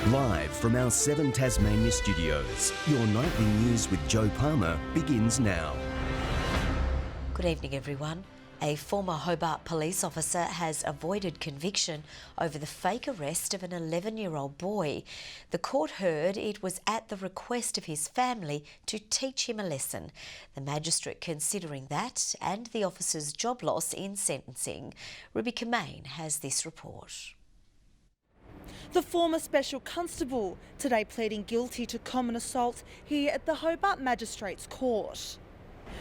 Live from our 7 Tasmania studios, your nightly news with Joe Palmer begins now. Good evening, everyone. A former Hobart police officer has avoided conviction over the fake arrest of an 11-year-old boy. The court heard it was at the request of his family to teach him a lesson. The magistrate considering that and the officer's job loss in sentencing. Ruby COMMANE has this report. The former Special Constable today pleading guilty to common assault here at the Hobart Magistrates Court.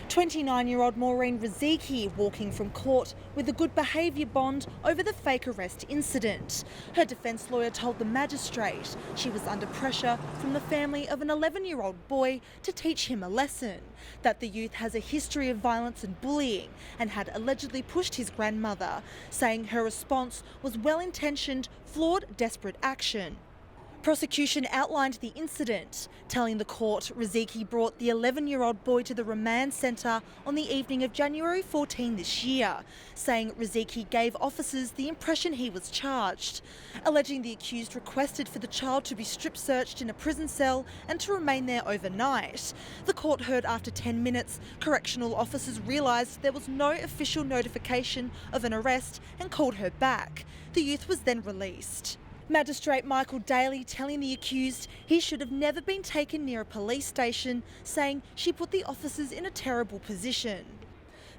29-year-old Maureen Riziki walking from court with a good behaviour bond over the fake arrest incident. Her defence lawyer told the magistrate she was under pressure from the family of an 11-year-old boy to teach him a lesson, that the youth has a history of violence and bullying and had allegedly pushed his grandmother, saying her response was well-intentioned, flawed, desperate action. Prosecution outlined the incident, telling the court Riziki brought the 11-year-old boy to the remand centre on the evening of January 14 this year, saying Riziki gave officers the impression he was charged, alleging the accused requested for the child to be strip searched in a prison cell and to remain there overnight. The court heard after 10 minutes, correctional officers realised there was no official notification of an arrest and called her back. The youth was then released. Magistrate Michael Daly telling the accused he should have never been taken near a police station, saying she put the officers in a terrible position.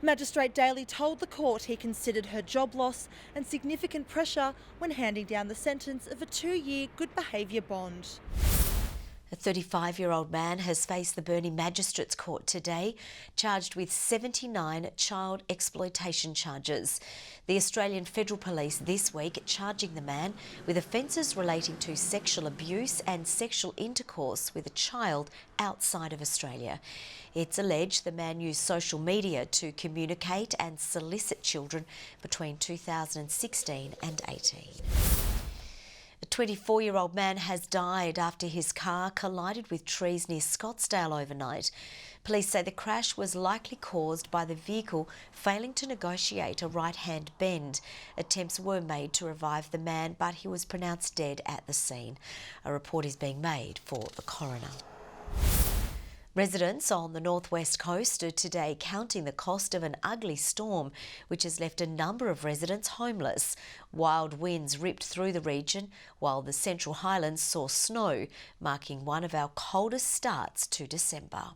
Magistrate Daly told the court he considered her job loss and significant pressure when handing down the sentence of a 2-year good behaviour bond. A 35-year-old man has faced the Burnie Magistrates Court today, charged with 79 child exploitation charges. The Australian Federal Police this week charging the man with offences relating to sexual abuse and sexual intercourse with a child outside of Australia. It's alleged the man used social media to communicate and solicit children between 2016 and 18. A 24-year-old man has died after his car collided with trees near Scottsdale overnight. Police say the crash was likely caused by the vehicle failing to negotiate a right-hand bend. Attempts were made to revive the man, but he was pronounced dead at the scene. A report is being made for the coroner. Residents on the northwest coast are today counting the cost of an ugly storm which has left a number of residents homeless. Wild winds ripped through the region while the Central Highlands saw snow, marking one of our coldest starts to December.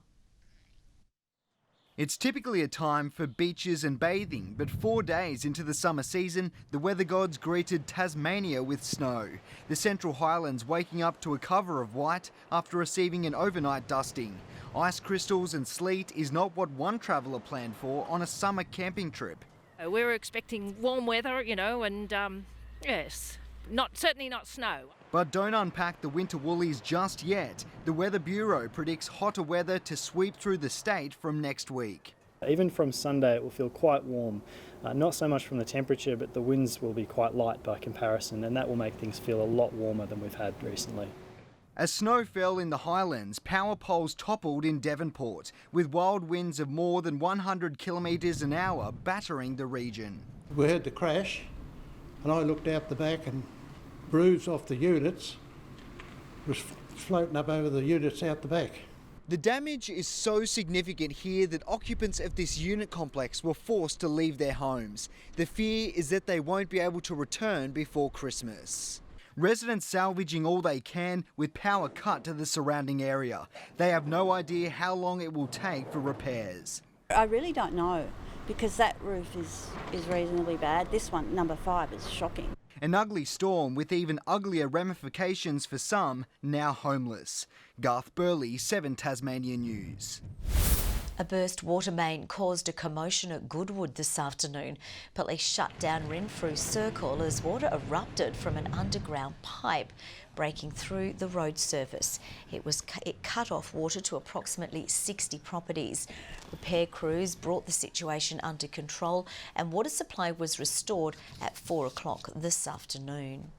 It's typically a time for beaches and bathing, but 4 days into the summer season, the weather gods greeted Tasmania with snow. The Central Highlands waking up to a cover of white after receiving an overnight dusting. Ice crystals and sleet is not what one traveller planned for on a summer camping trip. We were expecting warm weather, and yes, certainly not snow. But don't unpack the winter woolies just yet. The Weather Bureau predicts hotter weather to sweep through the state from next week. Even from Sunday it will feel quite warm, not so much from the temperature, but the winds will be quite light by comparison, and that will make things feel a lot warmer than we've had recently. As snow fell in the Highlands, power poles toppled in Devonport, with wild winds of more than 100 kilometres an hour battering the region. We heard the crash and I looked out the back and roofs off the units was floating up over the units out the back. The damage is so significant here that occupants of this unit complex were forced to leave their homes. The fear is that they won't be able to return before Christmas. Residents salvaging all they can with power cut to the surrounding area. They have no idea how long it will take for repairs. I really don't know, because that roof is reasonably bad. This one, number 5, is shocking. An ugly storm with even uglier ramifications for some now homeless. GARTH, BURLEY, 7 Tasmania News. A burst water main caused a commotion at Goodwood this afternoon. Police shut down Renfrew Circle as water erupted from an underground pipe breaking through the road surface. It cut off water to approximately 60 properties. Repair crews brought the situation under control and water supply was restored at 4 o'clock this afternoon.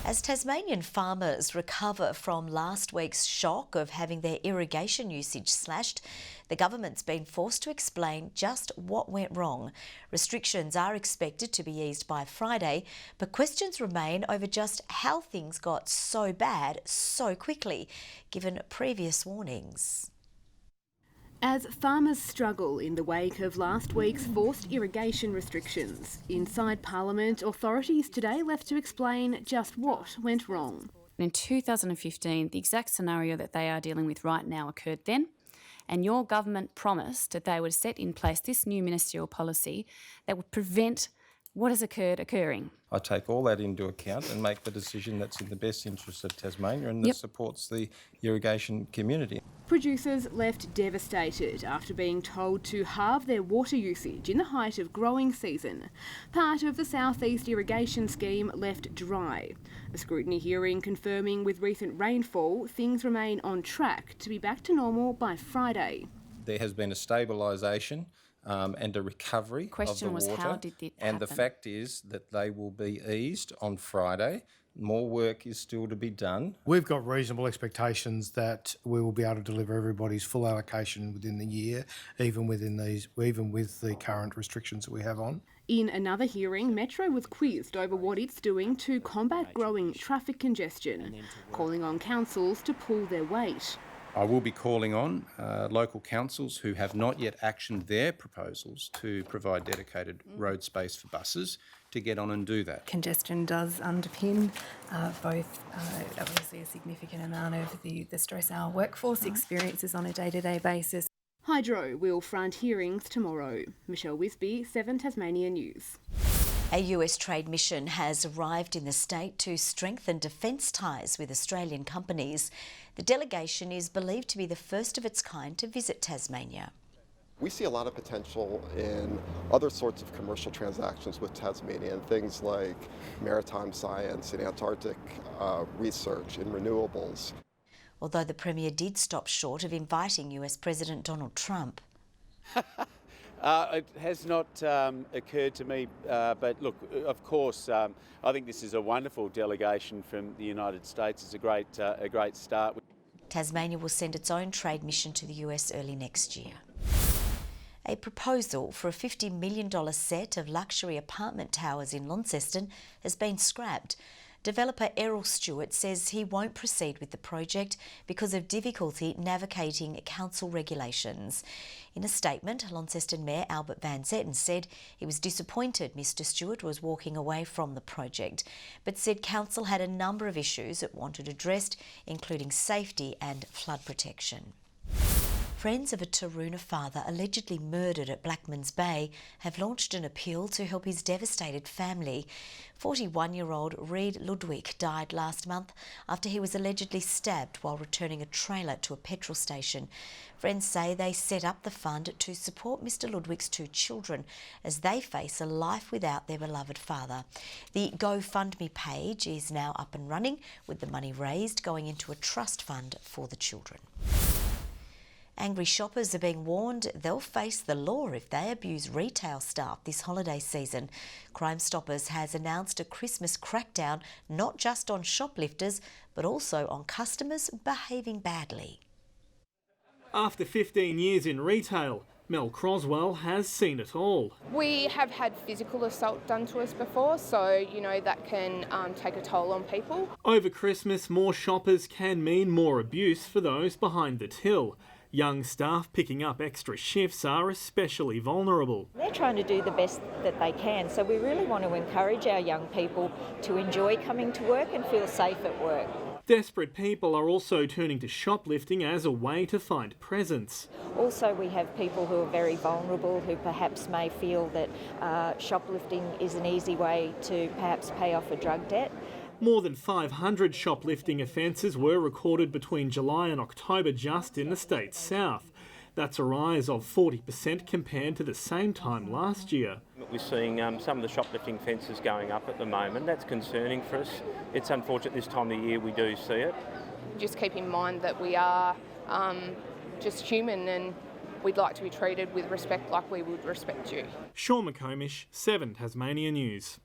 As Tasmanian farmers recover from last week's shock of having their irrigation usage slashed, the government's been forced to explain just what went wrong. Restrictions are expected to be eased by Friday, but questions remain over just how things got so bad so quickly, given previous warnings. As farmers struggle in the wake of last week's forced irrigation restrictions, inside Parliament, authorities today left to explain just what went wrong. In 2015, the exact scenario that they are dealing with right now occurred then, and your government promised that they would set in place this new ministerial policy that would prevent what has occurred occurring. I take all that into account and make the decision that's in the best interest of Tasmania and that supports the irrigation community. Producers left devastated after being told to halve their water usage in the height of growing season. Part of the southeast irrigation scheme left dry. A scrutiny hearing confirming with recent rainfall things remain on track to be back to normal by Friday. There has been a stabilisation and a recovery of the water. Question was, how did it happen? And the fact is that they will be eased on Friday. More work is still to be done. We've got reasonable expectations that we will be able to deliver everybody's full allocation within the year, even with the current restrictions that we have on. In another hearing, Metro was quizzed over what it's doing to combat growing traffic congestion, calling on councils to pull their weight. I will be calling on local councils who have not yet actioned their proposals to provide dedicated road space for buses to get on and do that. Congestion does underpin both obviously a significant amount of the stress our workforce experiences on a day-to-day basis. Hydro will front hearings tomorrow. Michelle Wisby, 7 Tasmania News. A US trade mission has arrived in the state to strengthen defence ties with Australian companies. The delegation is believed to be the first of its kind to visit Tasmania. We see a lot of potential in other sorts of commercial transactions with Tasmania, and things like maritime science and Antarctic research and renewables. Although the Premier did stop short of inviting US President Donald Trump. It has not occurred to me, but look, of course, I think this is a wonderful delegation from the United States. It's a great start. Tasmania will send its own trade mission to the US early next year. A proposal for a $50 million set of luxury apartment towers in Launceston has been scrapped. Developer Errol Stewart says he won't proceed with the project because of difficulty navigating council regulations. In a statement, Launceston Mayor Albert Van Zetten said he was disappointed Mr Stewart was walking away from the project, but said council had a number of issues it wanted addressed, including safety and flood protection. Friends of a TAROONA father allegedly murdered at Blackmans Bay have launched an appeal to help his devastated family. 41-year-old Reid Ludwig died last month after he was allegedly stabbed while returning a trailer to a petrol station. Friends say they set up the fund to support Mr Ludwig's 2 children as they face a life without their beloved father. The GoFundMe page is now up and running, with the money raised going into a trust fund for the children. Angry shoppers are being warned they'll face the law if they abuse retail staff this holiday season. Crime Stoppers has announced a Christmas crackdown not just on shoplifters but also on customers behaving badly. After 15 years in retail, Mel Croswell has seen it all. We have had physical assault done to us before, so that can take a toll on people. Over Christmas, more shoppers can mean more abuse for those behind the till. Young staff picking up extra shifts are especially vulnerable. They're trying to do the best that they can, so we really want to encourage our young people to enjoy coming to work and feel safe at work. Desperate people are also turning to shoplifting as a way to find presents. Also, we have people who are very vulnerable who perhaps may feel that shoplifting is an easy way to perhaps pay off a drug debt. More than 500 shoplifting offences were recorded between July and October just in the state's south. That's a rise of 40% compared to the same time last year. We're seeing some of the shoplifting offences going up at the moment. That's concerning for us. It's unfortunate this time of the year we do see it. Just keep in mind that we are just human and we'd like to be treated with respect like we would respect you. Sean McComish, 7 Tasmania News.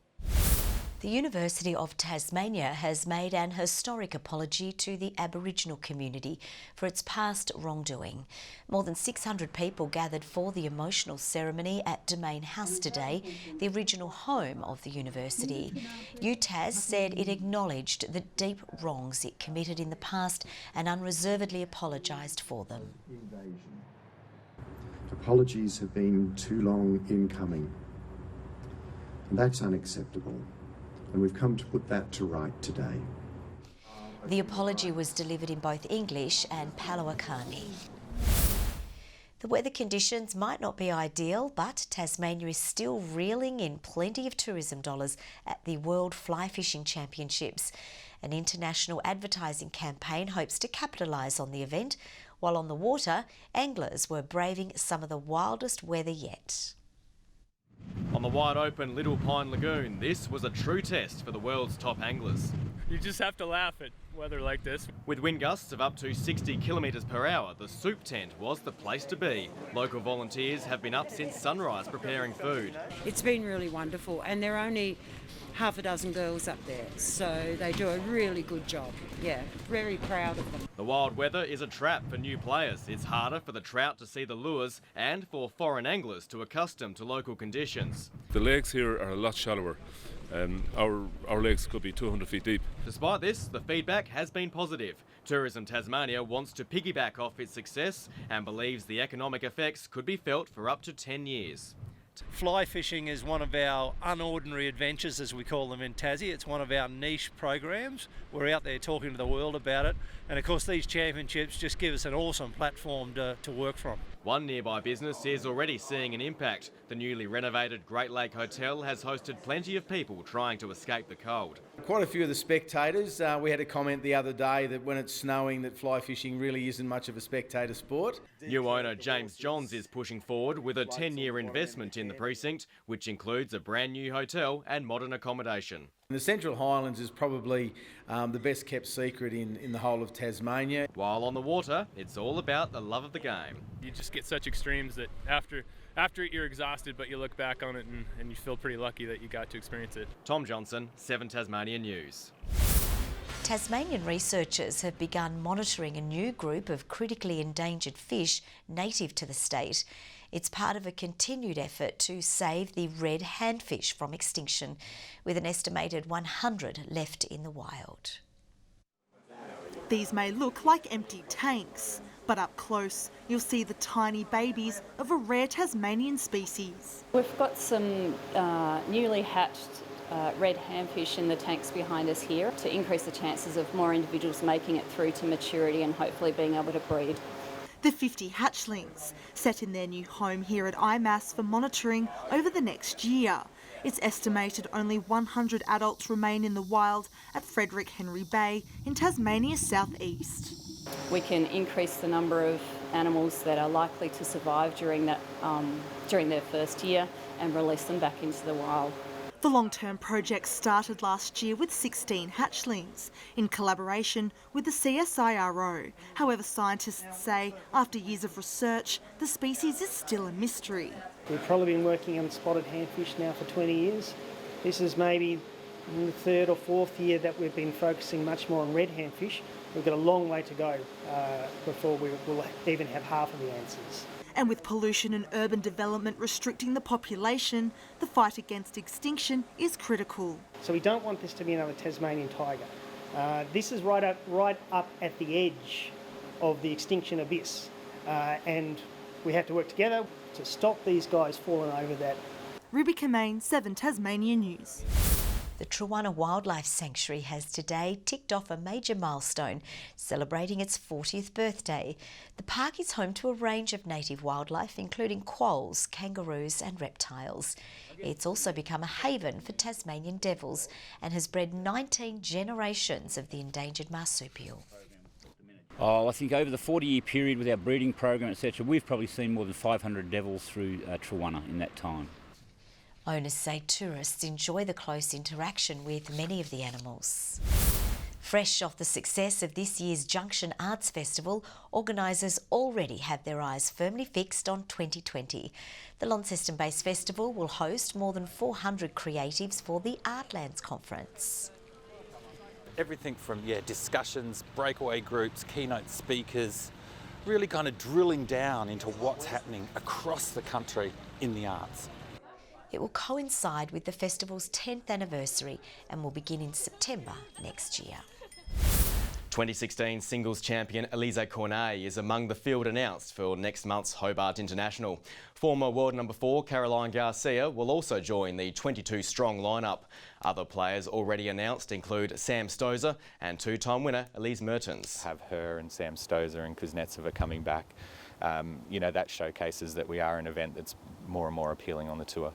The University of Tasmania has made an historic apology to the Aboriginal community for its past wrongdoing. More than 600 people gathered for the emotional ceremony at Domain House today, the original home of the university. UTAS said it acknowledged the deep wrongs it committed in the past and unreservedly apologised for them. Apologies have been too long in coming, and that's unacceptable. And we've come to put that to right today. The apology was delivered in both English and Palawakani. The weather conditions might not be ideal, but Tasmania is still reeling in plenty of tourism dollars at the World Fly Fishing Championships. An international advertising campaign hopes to capitalise on the event, while on the water, anglers were braving some of the wildest weather yet. On the wide open Little Pine Lagoon, this was a true test for the world's top anglers. You just have to laugh at weather like this. With wind gusts of up to 60 kilometres per hour, the soup tent was the place to be. Local volunteers have been up since sunrise preparing food. It's been really wonderful, and there are only half a dozen girls up there, so they do a really good job. Yeah, very proud of them. The wild weather is a trap for new players. It's harder for the trout to see the lures and for foreign anglers to accustom to local conditions. The lakes here are a lot shallower. Our lakes could be 200 feet deep. Despite this, the feedback has been positive. Tourism Tasmania wants to piggyback off its success and believes the economic effects could be felt for up to 10 years. Fly fishing is one of our unordinary adventures, as we call them in Tassie. It's one of our niche programs. We're out there talking to the world about it. And of course these championships just give us an awesome platform to work from. One nearby business is already seeing an impact. The newly renovated Great Lake Hotel has hosted plenty of people trying to escape the cold. Quite a few of the spectators, we had a comment the other day that when it's snowing that fly fishing really isn't much of a spectator sport. New owner James Johns is pushing forward with a 10-year investment in the precinct, which includes a brand new hotel and modern accommodation. The Central Highlands is probably the best kept secret in the whole of Tasmania. While on the water, it's all about the love of the game. You just get such extremes that after it you're exhausted, but you look back on it and you feel pretty lucky that you got to experience it. Tom Johnson, 7 Tasmania News. Tasmanian researchers have begun monitoring a new group of critically endangered fish native to the state. It's part of a continued effort to save the red handfish from extinction, with an estimated 100 left in the wild. These may look like empty tanks, but up close you'll see the tiny babies of a rare Tasmanian species. We've got some newly hatched red handfish in the tanks behind us here to increase the chances of more individuals making it through to maturity and hopefully being able to breed. The 50 hatchlings set in their new home here at IMAS for monitoring over the next year. It's estimated only 100 adults remain in the wild at Frederick Henry Bay in Tasmania's southeast. We can increase the number of animals that are likely to survive during their first year and release them back into the wild. The long-term project started last year with 16 hatchlings in collaboration with the CSIRO. However, scientists say after years of research, the species is still a mystery. We've probably been working on spotted handfish now for 20 years. This is maybe the third or fourth year that we've been focusing much more on red handfish. We've got a long way to go before we will even have half of the answers. And with pollution and urban development restricting the population, the fight against extinction is critical. So we don't want this to be another Tasmanian tiger. This is right up at the edge of the extinction abyss, and we have to work together to stop these guys falling over that. Ruby COMMANE, 7 Tasmania News. The TAROONA Wildlife Sanctuary has today ticked off a major milestone, celebrating its 40th birthday. The park is home to a range of native wildlife, including quolls, kangaroos and reptiles. It's also become a haven for Tasmanian devils and has bred 19 generations of the endangered marsupial. I think over the 40-year period with our breeding program, etc., we've probably seen more than 500 devils through TAROONA in that time. Owners say tourists enjoy the close interaction with many of the animals. Fresh off the success of this year's Junction Arts Festival, organisers already have their eyes firmly fixed on 2020. The Launceston-based festival will host more than 400 creatives for the Artlands Conference. Everything from discussions, breakaway groups, keynote speakers, really kind of drilling down into what's happening across the country in the arts. It will coincide with the festival's 10th anniversary and will begin in September next year. 2016 singles champion Elise Cornet is among the field announced for next month's Hobart International. Former world number 4 Caroline Garcia will also join the 22-strong lineup. Other players already announced include Sam Stosur and two-time winner Elise Mertens. Have her and Sam Stosur and Kuznetsova coming back, that showcases that we are an event that's more and more appealing on the tour.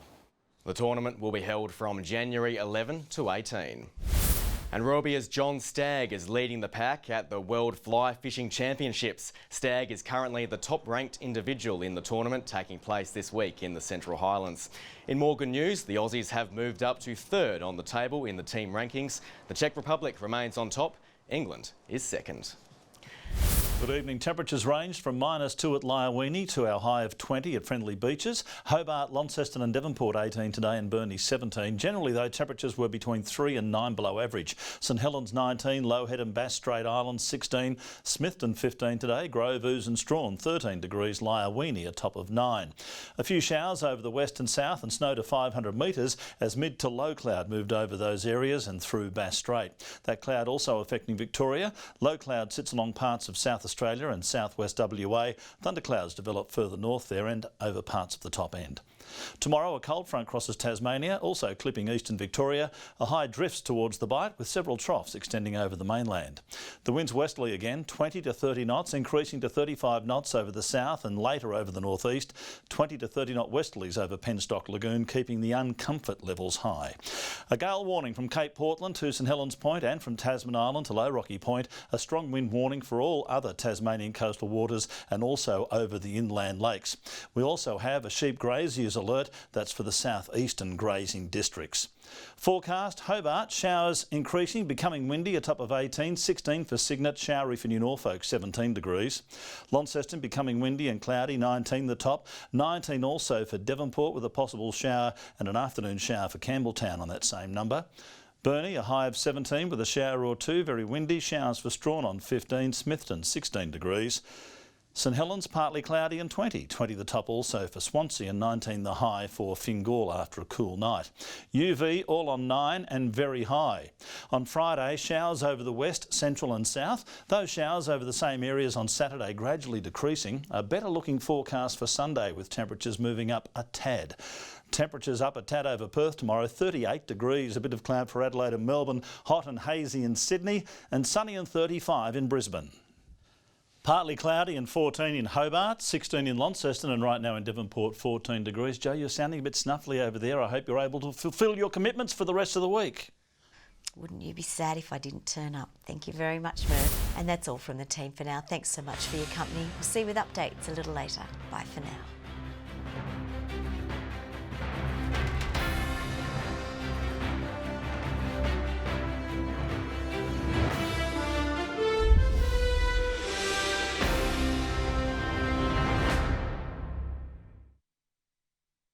The tournament will be held from January 11 to 18. And Robia's John Stagg is leading the pack at the World Fly Fishing Championships. Stagg is currently the top-ranked individual in the tournament, taking place this week in the Central Highlands. In more good news, the Aussies have moved up to 3rd on the table in the team rankings. The Czech Republic remains on top. England is 2nd. Good evening. Temperatures ranged from -2 at Lyawini to our high of 20 at Friendly Beaches. Hobart, Launceston and Devonport 18 today and Burnie 17. Generally though, temperatures were between 3 and 9 below average. St Helens 19, Low Head and Bass Strait Islands 16, Smithton 15 today, Grove, Ouse and Strawn 13 degrees, Lyawini a top of 9. A few showers over the west and south and snow to 500 metres as mid to low cloud moved over those areas and through Bass Strait. That cloud also affecting Victoria. Low cloud sits along parts of South Australia and southwest WA. Thunderclouds develop further north there and over parts of the top end. Tomorrow a cold front crosses Tasmania, also clipping eastern Victoria. A high drifts towards the Bight with several troughs extending over the mainland. The winds westerly again, 20 to 30 knots, increasing to 35 knots over the south and later over the northeast. 20 to 30 knot westerlies over Penstock Lagoon, keeping the uncomfort levels high. A gale warning from Cape Portland to St Helens Point and from Tasman Island to Low Rocky Point. A strong wind warning for all other Tasmanian coastal waters and also over the inland lakes. We also have a sheep graziers alert, that's for the southeastern grazing districts. Forecast, Hobart, showers increasing, becoming windy, a top of 18, 16 for Cygnet, showery for New Norfolk, 17 degrees. Launceston becoming windy and cloudy, 19 the top, 19 also for Devonport with a possible shower and an afternoon shower for Campbelltown on that same number. Burnie, a high of 17 with a shower or two, very windy, showers for Strawn on 15, Smithton 16 degrees. St Helens partly cloudy and 20 the top also for Swansea and 19 the high for Fingal after a cool night. UV all on 9 and very high. On Friday, showers over the west, central and south. Those showers over the same areas on Saturday gradually decreasing. A better looking forecast for Sunday with temperatures moving up a tad. Temperatures up a tad over Perth tomorrow, 38 degrees, a bit of cloud for Adelaide and Melbourne, hot and hazy in Sydney and sunny and 35 in Brisbane. Partly cloudy and 14 in Hobart, 16 in Launceston and right now in Devonport 14 degrees. Joe, you're sounding a bit snuffly over there. I hope you're able to fulfil your commitments for the rest of the week. Wouldn't you be sad if I didn't turn up? Thank you very much, Merv. And that's all from the team for now. Thanks so much for your company. We'll see you with updates a little later. Bye for now.